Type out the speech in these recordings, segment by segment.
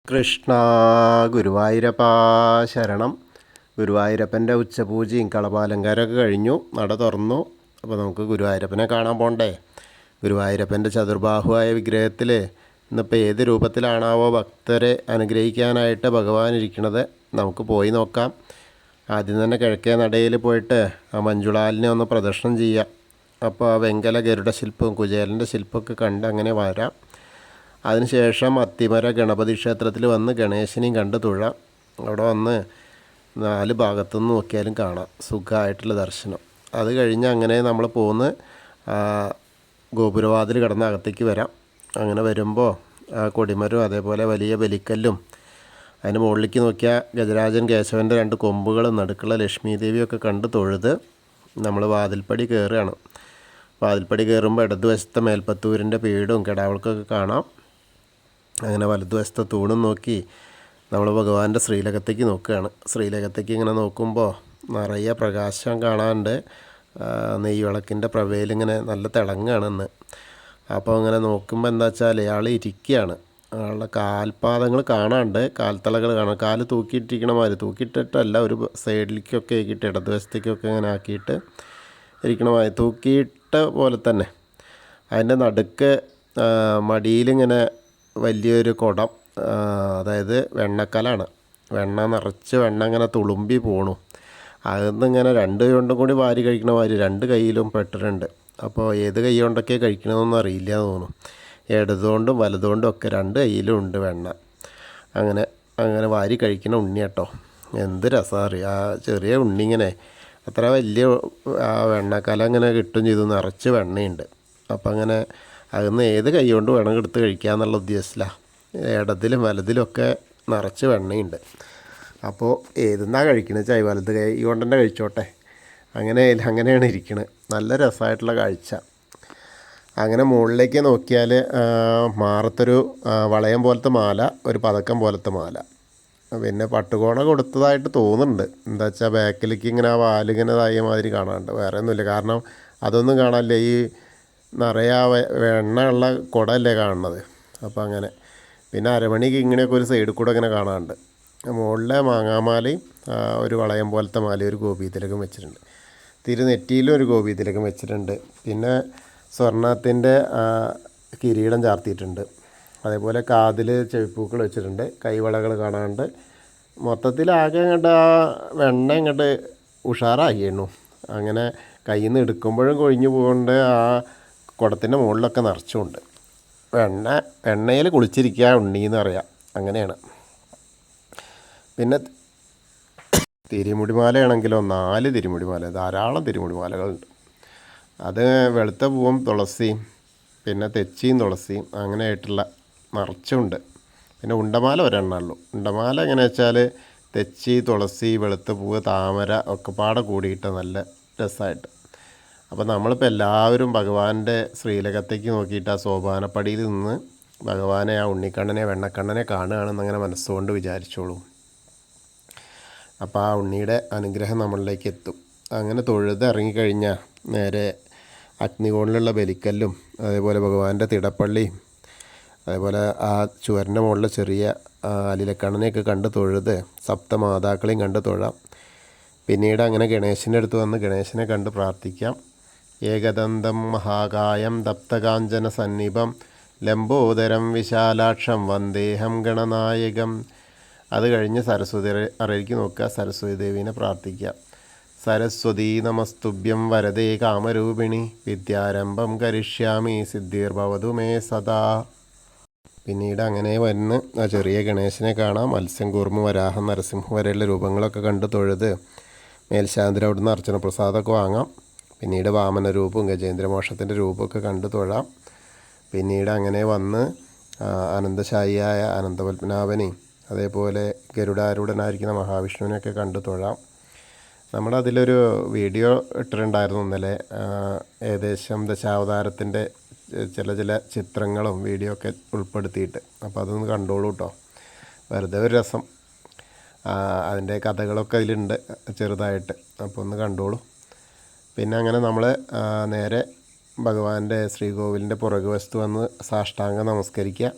കൃഷ്ണ ഗുരുവായൂരപ്പ ശരണം. ഗുരുവായൂരപ്പൻ്റെ ഉച്ചപൂജയും കളഭാലങ്കാരമൊക്കെ കഴിഞ്ഞു, നട തുറന്നു. അപ്പോൾ നമുക്ക് ഗുരുവായൂരപ്പനെ കാണാൻ പോകണ്ടേ. ഗുരുവായൂരപ്പൻ്റെ ചതുർബാഹുവായ വിഗ്രഹത്തിൽ ഇന്നിപ്പോൾ ഏത് രൂപത്തിലാണാവോ ഭക്തരെ അനുഗ്രഹിക്കാനായിട്ട് ഭഗവാൻ ഇരിക്കുന്നത്, നമുക്ക് പോയി നോക്കാം. ആദ്യം തന്നെ കിഴക്കേ നടയിൽ പോയിട്ട് ആ മഞ്ജുളാലിനെ ഒന്ന് പ്രദർശനം ചെയ്യാം. അപ്പോൾ ആ വെങ്കല ഗരുഡ ശില്പവും കുചേലൻ്റെ ശില്പമൊക്കെ കണ്ട് അങ്ങനെ വരാം. അതിനുശേഷം അത്തിമര ഗണപതി ക്ഷേത്രത്തിൽ വന്ന് ഗണേശനെയും കണ്ട് തൊഴാം. അവിടെ വന്ന് 4 ഭാഗത്തുനിന്ന് നോക്കിയാലും കാണാം, സുഖമായിട്ടുള്ള ദർശനം. അത് കഴിഞ്ഞ് അങ്ങനെ നമ്മൾ പോന്ന് ഗോപുരവാതിൽ കടന്ന് അകത്തേക്ക് വരാം. അങ്ങനെ വരുമ്പോൾ ആ കൊടിമരവും അതേപോലെ വലിയ ബലിക്കല്ലും അതിന് മുകളിലേക്ക് നോക്കിയാൽ ഗജരാജൻ കേശവൻ്റെ 2 കൊമ്പുകളും നടുക്കുള്ള ലക്ഷ്മി ദേവിയൊക്കെ കണ്ട് തൊഴുത് നമ്മൾ വാതിൽപ്പടി കയറുകയാണ്. വാതിൽപ്പടി കയറുമ്പോൾ ഇടതുവശത്തെ മേൽപ്പത്തൂരിൻ്റെ പീഠവും കിടാവൾക്കൊക്കെ കാണാം. അങ്ങനെ വലതുവശത്തെ തൂണും നോക്കി നമ്മൾ ഭഗവാന്റെ ശ്രീലകത്തേക്ക് നോക്കുകയാണ്. ശ്രീലകത്തേക്ക് ഇങ്ങനെ നോക്കുമ്പോൾ നിറയെ പ്രകാശം കാണാണ്ട്, നെയ്വിളക്കിൻ്റെ പ്രഭയിലിങ്ങനെ നല്ല തിളങ്ങുകയാണെന്ന്. അപ്പോൾ അങ്ങനെ നോക്കുമ്പോൾ എന്താ വെച്ചാൽ അയാൾ ഇരിക്കുകയാണ്. അയാളുടെ കാൽപാദങ്ങൾ കാണാണ്ട്, കാൽത്തളകൾ കാണാം. കാല് തൂക്കിയിട്ടിരിക്കണ മാതിരി, തൂക്കിയിട്ടിട്ടല്ല, ഒരു സൈഡിലേക്കൊക്കെ ആക്കിയിട്ട് ഇടതുവശത്തേക്കൊക്കെ ഇങ്ങനെ ആക്കിയിട്ട് ഇരിക്കണ മാതിരി, തൂക്കിയിട്ട പോലെ തന്നെ. അതിൻ്റെ നടുക്ക് മടിയിലിങ്ങനെ വലിയൊരു കുടം, അതായത് വെണ്ണക്കലാണ്. വെണ്ണ നിറച്ച് വെണ്ണ ഇങ്ങനെ തുളുമ്പി പോണു. അതിന്നിങ്ങനെ 2 കൈ കൊണ്ടും കൂടി വാരി കഴിക്കണ മാതിരി 2 കൈയിലും പെട്ടിട്ടുണ്ട്. അപ്പോൾ ഏത് കൈ കൊണ്ടൊക്കെ കഴിക്കണമെന്നൊന്നും അറിയില്ല എന്ന് തോന്നുന്നു. ഇടതുകൊണ്ടും വലതുകൊണ്ടും ഒക്കെ 2 കൈയിലും ഉണ്ട് വെണ്ണ. അങ്ങനെ വാരി കഴിക്കണ ഉണ്ണി കേട്ടോ. എന്ത് രസമാണ് ആ ചെറിയ ഉണ്ണി. ഇങ്ങനെ അത്ര വലിയ ആ വെണ്ണക്കല ഇങ്ങനെ കിട്ടും ചെയ്തു, നിറച്ച് വെണ്ണയുണ്ട്. അപ്പം അങ്ങനെ അതിന്ന് ഏത് കൈ കൊണ്ട് വേണം എടുത്ത് കഴിക്കുക എന്നുള്ള ഉദ്ദേശത്തിലാണ്. ഇടതിലും വലതിലൊക്കെ നിറച്ച് വെണ്ണയുണ്ട്. അപ്പോൾ ഏതെന്നാ കഴിക്കണത് വെച്ചാൽ വലത് കൈ കൊണ്ട് തന്നെ കഴിച്ചോട്ടെ. അങ്ങനെയാണ് ഇരിക്കുന്നത്. നല്ല രസമായിട്ടുള്ള കാഴ്ച. അങ്ങനെ മുകളിലേക്ക് നോക്കിയാൽ മാറത്തൊരു വളയം പോലത്തെ മാല, ഒരു പതക്കം പോലത്തെ മാല, പിന്നെ പട്ടുകോണ കൊടുത്തതായിട്ട് തോന്നുന്നുണ്ട്. എന്താ വെച്ചാൽ ബാക്കിലേക്ക് ഇങ്ങനെ ആ വാലിങ്ങനെ ഇതായ മാതിരി കാണാനുണ്ട്. വേറെ ഒന്നുമില്ല, കാരണം അതൊന്നും കാണാനില്ല. ഈ നിറയെ വെണ്ണ ഉള്ള കുടമല്ലേ കാണുന്നത്. അപ്പോൾ അങ്ങനെ പിന്നെ അരമണിക്ക് ഇങ്ങനെയൊക്കെ ഒരു സൈഡിൽ കൂടെ ഇങ്ങനെ കാണാനുണ്ട്. മുകളിലെ മാങ്ങാമാലയും ഒരു വളയം പോലത്തെ മാലയും ഒരു ഗോപീതിലകം വെച്ചിട്ടുണ്ട്. തിരുനെറ്റിയിലും ഒരു ഗോപീതിലകം വെച്ചിട്ടുണ്ട്. പിന്നെ സ്വർണത്തിൻ്റെ കിരീടം ചാർത്തിയിട്ടുണ്ട്. അതേപോലെ കാതിൽ ചെവിപ്പൂക്കൾ വെച്ചിട്ടുണ്ട്. കൈവളകൾ കാണാനുണ്ട്. മൊത്തത്തിലാകെ അങ്ങോട്ട് ആ വെണ്ണ ഇങ്ങോട്ട് ഉഷാറാക്കിയിരുന്നു. അങ്ങനെ കയ്യിൽ നിന്ന് എടുക്കുമ്പോഴും കൊഴിഞ്ഞു പോകുന്നുണ്ട്. ആ കുടത്തിൻ്റെ മുകളിലൊക്കെ നിറച്ചുകൊണ്ട് എണ്ണയിൽ കുളിച്ചിരിക്കുക ഉണ്ണീന്ന് പറയാം. അങ്ങനെയാണ്. പിന്നെ തിരുമുടിമാലയാണെങ്കിലോ 4 തിരുമുടിമാല, ധാരാളം തിരുമുടിമാലകളുണ്ട്. അത് വെളുത്ത പൂവും തുളസിയും പിന്നെ തെച്ചിയും തുളസിയും അങ്ങനെയായിട്ടുള്ള നിറച്ചുണ്ട്. പിന്നെ ഉണ്ടമാല ഒരെണ്ണമുള്ളൂ. ഉണ്ടമാല എങ്ങനെയാ വെച്ചാൽ തെച്ചി, തുളസി, വെളുത്ത പൂവ്, താമര ഒക്കെ പാടെ കൂടിയിട്ട് നല്ല രസമായിട്ട്. അപ്പോൾ നമ്മളിപ്പോൾ എല്ലാവരും ഭഗവാന്റെ ശ്രീലകത്തേക്ക് നോക്കിയിട്ട് ആ സോപാനപ്പടിയിൽ നിന്ന് ഭഗവാനെ, ആ ഉണ്ണിക്കണ്ണനെ, വെണ്ണക്കണ്ണനെ കാണുകയാണെന്നങ്ങനെ മനസ്സുകൊണ്ട് വിചാരിച്ചോളൂ. അപ്പോൾ ആ ഉണ്ണിയുടെ അനുഗ്രഹം നമ്മളിലേക്ക് എത്തും. അങ്ങനെ തൊഴുത് ഇറങ്ങിക്കഴിഞ്ഞാൽ നേരെ അഗ്നികോണിലുള്ള ബലിക്കല്ലും അതേപോലെ ഭഗവാന്റെ തിടപ്പള്ളിയും അതേപോലെ ആ ചുവരിൻ്റെ മുകളിൽ ചെറിയ അലിലക്കണ്ണനെയൊക്കെ കണ്ട് തൊഴുത് സപ്തമാതാക്കളെയും കണ്ട് തൊഴാം. പിന്നീട് അങ്ങനെ ഗണേശൻ്റെ അടുത്ത് വന്ന് ഗണേശനെ കണ്ട് പ്രാർത്ഥിക്കാം. ഏകദന്തം മഹാകായം ദപ്തകാഞ്ചന സന്നിഭം ലംബോദരം വിശാലാക്ഷം വന്ദേഹം ഗണനായകം. അത് കഴിഞ്ഞ് സരസ്വതി അറയിലേക്ക് നോക്കുക, സരസ്വതി ദേവീനെ പ്രാർത്ഥിക്കുക. സരസ്വതീ നമസ്തുഭ്യം വരദേ കാമരൂപിണി വിദ്യാരംഭം കരിഷ്യാമി സിദ്ധിർഭവതു മേ സദാ. പിന്നീട് അങ്ങനെ വന്ന് ആ ചെറിയ ഗണേശനെ കാണാം. മത്സ്യം, കൂർമ്മ, വരാഹം, നരസിംഹം വരെയുള്ള രൂപങ്ങളൊക്കെ കണ്ട് തൊഴുത് മേൽശാന്തിൽ അവിടുന്ന് അർച്ചന പ്രസാദമൊക്കെ വാങ്ങാം. പിന്നീട് വാമന രൂപവും ഗജേന്ദ്രമോക്ഷത്തിൻ്റെ രൂപമൊക്കെ കണ്ടു തൊഴാം. പിന്നീട് അങ്ങനെ വന്ന് അനന്തശായിയായ അനന്തപത്മനാഭനെയും അതേപോലെ ഗരുഡാരൂഢനായിരിക്കുന്ന മഹാവിഷ്ണുവിനെയൊക്കെ കണ്ടു തൊഴാം. നമ്മളതിലൊരു വീഡിയോ ഇട്ടിട്ടുണ്ടായിരുന്നു ഇന്നലെ, ഏകദേശം ദശാവതാരത്തിൻ്റെ ചില ചിത്രങ്ങളും വീഡിയോ ഒക്കെ ഉൾപ്പെടുത്തിയിട്ട്. അപ്പോൾ അതൊന്ന് കണ്ടോളൂ കേട്ടോ. വെറുതെ ഒരു രസം. അതിൻ്റെ കഥകളൊക്കെ അതിലുണ്ട് ചെറുതായിട്ട്. അപ്പോൾ ഒന്ന് കണ്ടോളൂ. പിന്നെ അങ്ങനെ നമ്മൾ നേരെ ഭഗവാന്റെ ശ്രീകോവിലിൻ്റെ പുറകുവശത്ത് വന്ന് സാഷ്ടാംഗം നമസ്കരിക്കുക.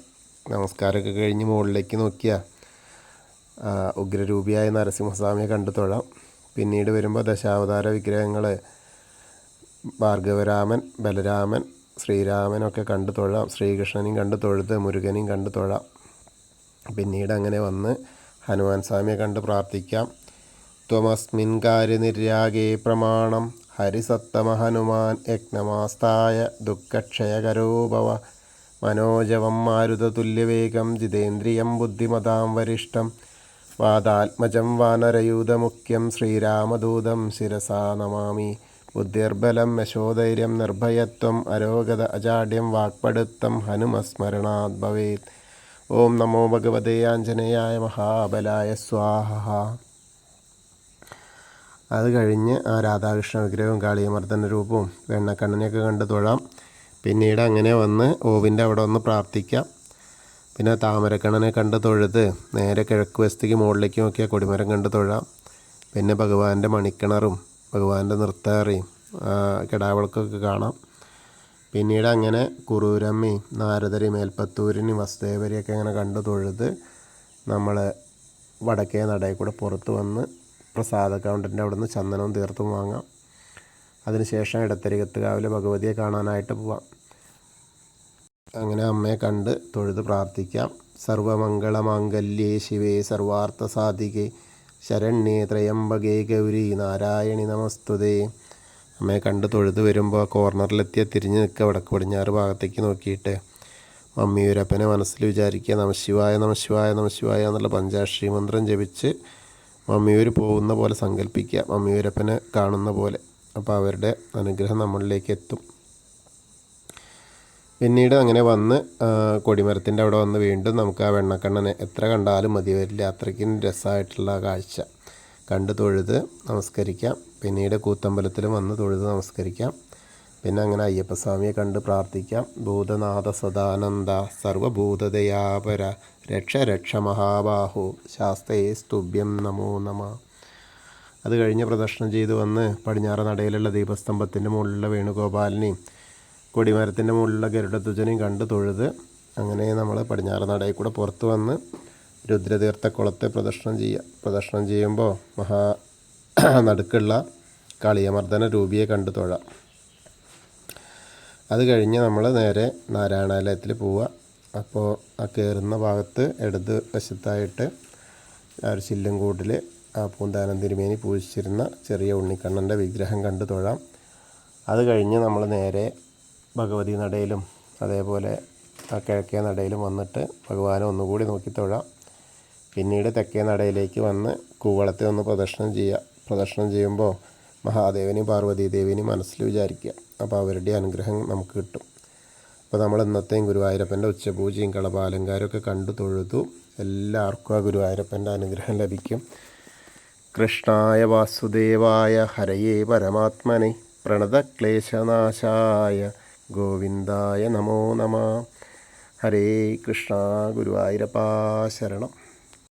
നമസ്കാരമൊക്കെ കഴിഞ്ഞ് മുകളിലേക്ക് നോക്കിയാൽ ഉഗ്രരൂപിയായ നരസിംഹസ്വാമിയെ കണ്ടു തൊഴാം. പിന്നീട് വരുമ്പോൾ ദശാവതാര വിഗ്രഹങ്ങൾ ഭാർഗവരാമൻ, ബലരാമൻ, ശ്രീരാമനൊക്കെ കണ്ടു തൊഴാം. ശ്രീകൃഷ്ണനെയും കണ്ടു തൊഴുത് മുരുകനെയും കണ്ടു തൊഴാം. പിന്നീട് അങ്ങനെ വന്ന് ഹനുമാൻ സ്വാമിയെ കണ്ട് പ്രാർത്ഥിക്കാം. ത്വമസ്മിൻ കാര്യനിര്യാഗേ പ്രമാണം ഹരിസത്തമ ഹനുമാൻ യജ്ഞമാസ്തായ ദുഃഖക്ഷയകരോ ഭവ മനോജവം മാരുതതുല്യവേഗം ജിതേന്ദ്രിയം ബുദ്ധിമതാം വരിഷ്ഠം വാദാത്മജം വാനരയൂഥമുഖ്യം ശ്രീരാമദൂതം ശിരസാ നമാമി. ബുദ്ധിർബലം യശോധൈര്യം നിർഭയത്വം അരോഗത അജാഡ്യം വാക്പടുത്തം ഹനുമസ്മരണാത് ഭവേത്. ഓം നമോ ഭഗവതേ ആഞ്ജനേയായ മഹാബലായ സ്വാഹ. അത് കഴിഞ്ഞ് ആ രാധാകൃഷ്ണ വിഗ്രഹവും കാളിയമർദ്ദന രൂപവും വെണ്ണക്കണ്ണനെയൊക്കെ കണ്ട് തൊഴാം. പിന്നീട് അങ്ങനെ വന്ന് ഓവിൻ്റെ അവിടെ ഒന്ന് പ്രാർത്ഥിക്കാം. പിന്നെ താമരക്കണ്ണനെ കണ്ട് തൊഴുത് നേരെ കിഴക്ക് വശത്തേക്ക് മുകളിലേക്ക് നോക്കിയാൽ കൊടിമരം കണ്ട് തൊഴാം. പിന്നെ ഭഗവാന്റെ മണിക്കിണറും ഭഗവാന്റെ നൃത്തറിയും കിടാവിളക്കൊക്കെ കാണാം. പിന്നീട് അങ്ങനെ കുറൂരമ്മി, നാരദരി, മേൽപ്പത്തൂരിന്, വസുദേവരിയൊക്കെ അങ്ങനെ കണ്ട് തൊഴുത് നമ്മൾ വടക്കേ നടയിൽ കൂടെ പുറത്ത് വന്ന് പ്രസാദ കൗണ്ടറിൻ്റെ അവിടെ നിന്ന് ചന്ദനവും തീർത്തും വാങ്ങാം. അതിനുശേഷം ഇടത്തരികത്തുകാവിലെ ഭഗവതിയെ കാണാനായിട്ട് പോവാം. അങ്ങനെ അമ്മയെ കണ്ട് തൊഴുത് പ്രാർത്ഥിക്കാം. സർവമംഗളമാംഗല്യേ ശിവേ സർവാർത്ഥസാധികേ ശരണ്യേ ത്രയംബകേ ഗൗരി നാരായണി നമസ്തുതേ. അമ്മയെ കണ്ട് തൊഴുത് വരുമ്പോൾ കോർണറിലെത്തിയ തിരിഞ്ഞ് നിൽക്കുക വടക്ക് പടിഞ്ഞാറ് ഭാഗത്തേക്ക് നോക്കിയിട്ട് മമ്മിയൂരപ്പനെ മനസ്സിൽ വിചാരിക്കുക. നമശിവായ നമശിവായ നമശിവായ എന്നുള്ള പഞ്ചാക്ഷരി മന്ത്രം ജപിച്ച് മമ്മിയൂർ പോകുന്ന പോലെ സങ്കല്പിക്കുക, മമ്മിയൂരപ്പനെ കാണുന്ന പോലെ. അപ്പോൾ അവരുടെ അനുഗ്രഹം നമ്മളിലേക്ക് എത്തും. പിന്നീട് അങ്ങനെ വന്ന് കൊടിമരത്തിൻ്റെ അവിടെ വന്ന് വീണ്ടും നമുക്ക് ആ വെണ്ണക്കണ്ണനെ എത്ര കണ്ടാലും മതി വരില്ല, അത്രയ്ക്കും രസമായിട്ടുള്ള കാഴ്ച കണ്ട് തൊഴുത് നമസ്കരിക്കാം. പിന്നീട് കൂത്തമ്പലത്തിലും വന്ന് തൊഴുത് നമസ്കരിക്കാം. പിന്നെ അങ്ങനെ അയ്യപ്പസ്വാമിയെ കണ്ട് പ്രാർത്ഥിക്കാം. ഭൂതനാഥ സദാനന്ദ സർവഭൂതദയാപര രക്ഷ രക്ഷ മഹാബാഹു ശാസ്തേ സ്തുഭ്യം നമോ നമ. അത് കഴിഞ്ഞ് പ്രദക്ഷിണം ചെയ്ത് വന്ന് പടിഞ്ഞാറ് നടയിലുള്ള ദീപസ്തംഭത്തിൻ്റെ മുകളിലുള്ള വേണുഗോപാലിനെയും കൊടിമരത്തിൻ്റെ മുകളിലുള്ള ഗരുഡധ്വജനെയും കണ്ട് തൊഴുത് അങ്ങനെ നമ്മൾ പടിഞ്ഞാറ് നടയിൽ കൂടെ പുറത്ത് വന്ന് രുദ്രതീർത്ഥക്കുളത്തെ പ്രദക്ഷിണം ചെയ്യുക. പ്രദക്ഷിണം ചെയ്യുമ്പോൾ നടുക്കുള്ള കാളിയമർദ്ദന രൂപിയെ കണ്ട് തൊഴാം. അത് കഴിഞ്ഞ് നമ്മൾ നേരെ നാരായണാലയത്തിൽ പോവുക. അപ്പോൾ ആ കയറുന്ന ഭാഗത്ത് ഇടത് വശത്തായിട്ട് ആ ഒരു ചില്ലംകൂട്ടിൽ ആ പൂന്താനം തിരുമേനി പൂജിച്ചിരുന്ന ചെറിയ ഉണ്ണിക്കണ്ണൻ്റെ വിഗ്രഹം കണ്ട് തൊഴാം. അത് കഴിഞ്ഞ് നമ്മൾ നേരെ ഭഗവതി നടയിലും അതേപോലെ ആ കിഴക്കേ നടയിലും വന്നിട്ട് ഭഗവാനെ ഒന്നുകൂടി നോക്കി തൊഴാം. പിന്നീട് തെക്കേ നടയിലേക്ക് വന്ന് കൂവളത്തെ ഒന്ന് പ്രദക്ഷിണം ചെയ്യുക. പ്രദക്ഷിണം ചെയ്യുമ്പോൾ മഹാദേവനെയും പാർവതീദേവിനെയും മനസ്സിൽ വിചാരിക്കുക. അപ്പോൾ അവരുടെ അനുഗ്രഹം നമുക്ക് കിട്ടും. അപ്പോൾ നമ്മൾ ഇന്നത്തെയും ഗുരുവായൂരപ്പൻ്റെ ഉച്ചപൂജയും കളഭാലങ്കാരമൊക്കെ കണ്ടു തൊഴുതു. എല്ലാവർക്കും ആ ഗുരുവായൂരപ്പൻ്റെ അനുഗ്രഹം ലഭിക്കും. കൃഷ്ണായ വാസുദേവായ ഹരയേ പരമാത്മനെ പ്രണതക്ലേശനാശായ ഗോവിന്ദായ നമോ നമ. ഹരേ കൃഷ്ണ. ഗുരുവായൂരപ്പാ ശരണം.